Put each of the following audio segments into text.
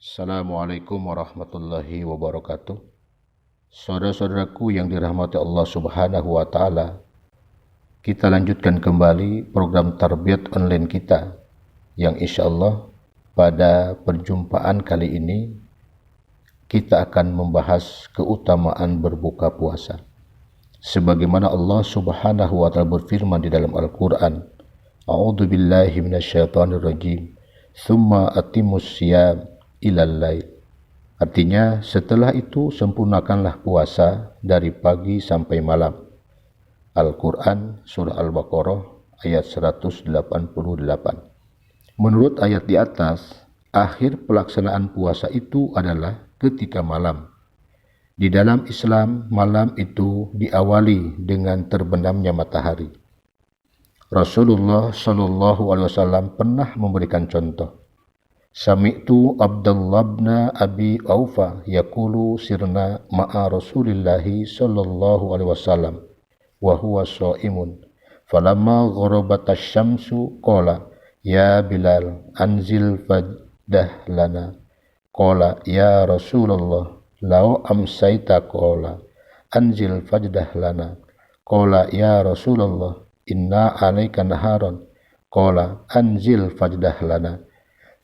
Assalamualaikum warahmatullahi wabarakatuh. Saudara-saudaraku yang dirahmati Allah Subhanahu wa taala, kita lanjutkan kembali program tarbiyat online kita yang insyaallah pada perjumpaan kali ini kita akan membahas keutamaan berbuka puasa. Sebagaimana Allah Subhanahu wa taala berfirman di dalam Al-Qur'an, A'udzu billahi minasyaitonir rajim. Tsumma atimmus syiyam ilal lail. Artinya setelah itu sempurnakanlah puasa dari pagi sampai malam. Al-Quran Surah Al-Baqarah ayat 188. Menurut ayat di atas, akhir pelaksanaan puasa itu adalah ketika malam. Di dalam Islam, malam itu diawali dengan terbenamnya matahari. Rasulullah Shallallahu Alaihi Wasallam pernah memberikan contoh. Sami'tu Abdullah bin Abi Aufa yaqulu sirna ma'a Rasulillahi sallallahu alaihi wasallam wa huwa sha'imun falamma gharabat asy-syamsu qala ya Bilal anzil fajdah lana qala ya Rasulullah law amsayta qala anzil fajdah lana qala ya Rasulullah inna 'alaika naharan qala anzil fajdah lana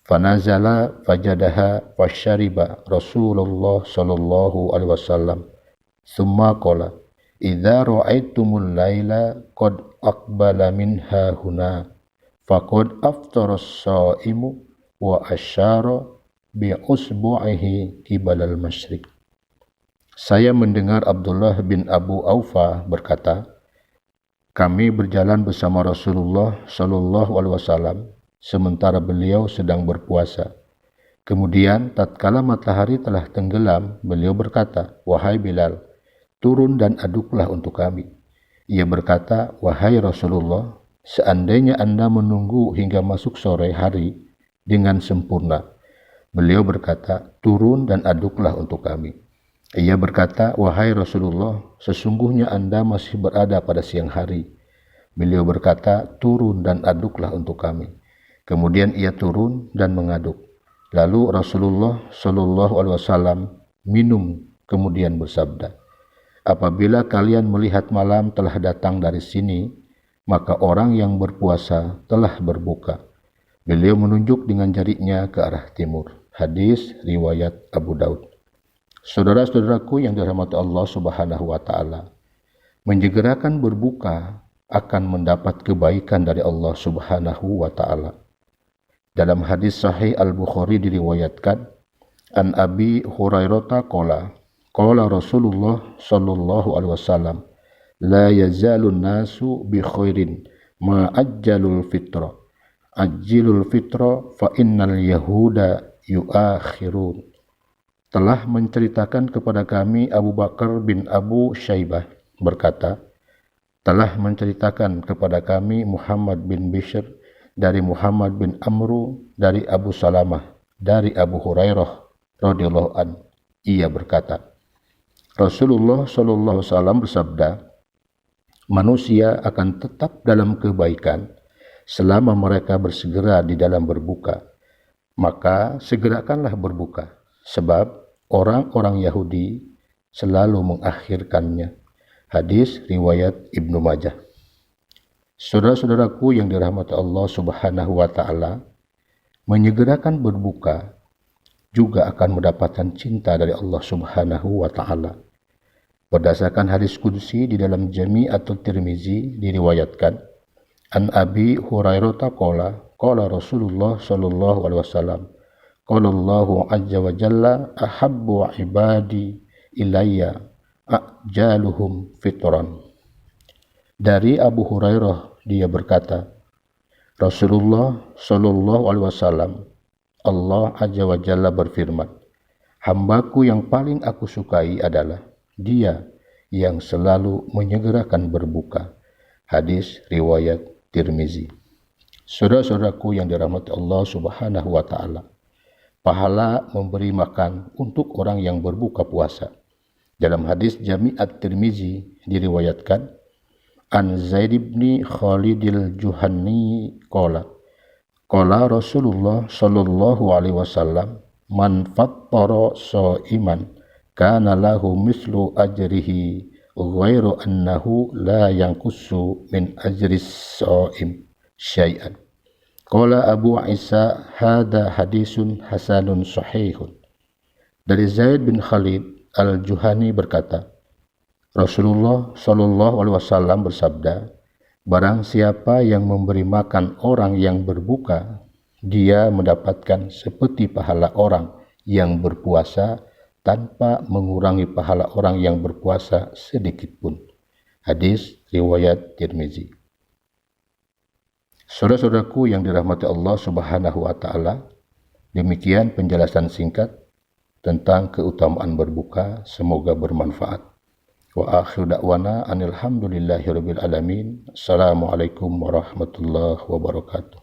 fanazala fajadaha fasyariba Rasulullah sallallahu alaihi wasallam summa qala idza ra'aitumul laila qad aqbala minha huna faqad aftara as-sha'imu wa asyara bi usbu'ihi qibalal masyriq. Saya mendengar Abdullah bin Abu Aufa berkata, kami berjalan bersama Rasulullah sallallahu alaihi wasallam sementara beliau sedang berpuasa. Kemudian tatkala matahari telah tenggelam, beliau berkata, wahai Bilal, turun dan aduklah untuk kami. Ia berkata, wahai Rasulullah, seandainya Anda menunggu hingga masuk sore hari dengan sempurna. Beliau berkata, turun dan aduklah untuk kami. Ia berkata, wahai Rasulullah, sesungguhnya Anda masih berada pada siang hari. Beliau berkata, turun dan aduklah untuk kami. Kemudian ia turun dan mengaduk. Lalu Rasulullah Shallallahu Alaihi Wasallam minum kemudian bersabda, apabila kalian melihat malam telah datang dari sini, maka orang yang berpuasa telah berbuka. Beliau menunjuk dengan jarinya ke arah timur. Hadis riwayat Abu Daud. Saudara-saudaraku yang dirahmati Allah Subhanahu wa taala, menyegerakan berbuka akan mendapat kebaikan dari Allah Subhanahu wa taala. Dalam hadis sahih Al-Bukhari diriwayatkan, an Abi Hurairah qala Rasulullah sallallahu alaihi wasallam la yazalun nasu bi khairin ma ajjalul fitra ajjilul fitra fa innal yahuda yuakhirun. Telah menceritakan kepada kami Abu Bakar bin Abu Syaibah berkata, telah menceritakan kepada kami Muhammad bin Bishr dari Muhammad bin Amru dari Abu Salamah dari Abu Hurairah radhiyallahu an. Ia berkata, Rasulullah sallallahu alaihi wasallam bersabda, manusia akan tetap dalam kebaikan selama mereka bersegera di dalam berbuka. Maka segerakanlah berbuka, sebab orang-orang Yahudi selalu mengakhirkannya. Hadis riwayat Ibnu Majah. Saudara-saudaraku yang dirahmati Allah Subhanahu wa taala, menyegerakan berbuka juga akan mendapatkan cinta dari Allah Subhanahu wa taala. Berdasarkan hadis qudsi di dalam Jami' atau Tirmizi diriwayatkan, an Abi Hurairah qala Rasulullah sallallahu alaihi wasallam, qala Allahu azza wa jalla ahabbu ibadi ilayya ajaluhum fitran. Dari Abu Hurairah dia berkata, Rasulullah Shallallahu Alaihi Wasallam, Allah Azza wa Jalla berfirman, hambaku yang paling aku sukai adalah dia yang selalu menyegerakan berbuka. Hadis riwayat Tirmizi. Saudara-saudaraku yang dirahmati Allah Subhanahu wa taala, pahala memberi makan untuk orang yang berbuka puasa. Dalam hadis Jami' at-Tirmizi diriwayatkan, an Zaid bin Khalidil Juhani qala Rasulullah sallallahu alaihi wasallam man fattara sha'iman kana lahu mislu ajrihi ghairu annahu la yanqusu min ajris sha'im syai'an. Qala Abu Isa hadza hadisun hasanun sahihun. Dari Zaid bin Khalid Al-Juhani berkata, Rasulullah Shallallahu alaihi wasallam bersabda, barang siapa yang memberi makan orang yang berbuka, dia mendapatkan seperti pahala orang yang berpuasa tanpa mengurangi pahala orang yang berpuasa sedikit pun. Hadis riwayat Tirmizi. Saudara-saudaraku yang dirahmati Allah Subhanahu wa taala, demikian penjelasan singkat tentang keutamaan berbuka, semoga bermanfaat. Wa akhiru da'wana anil hamdulillahi rabbil alamin. Assalamualaikum warahmatullahi wabarakatuh.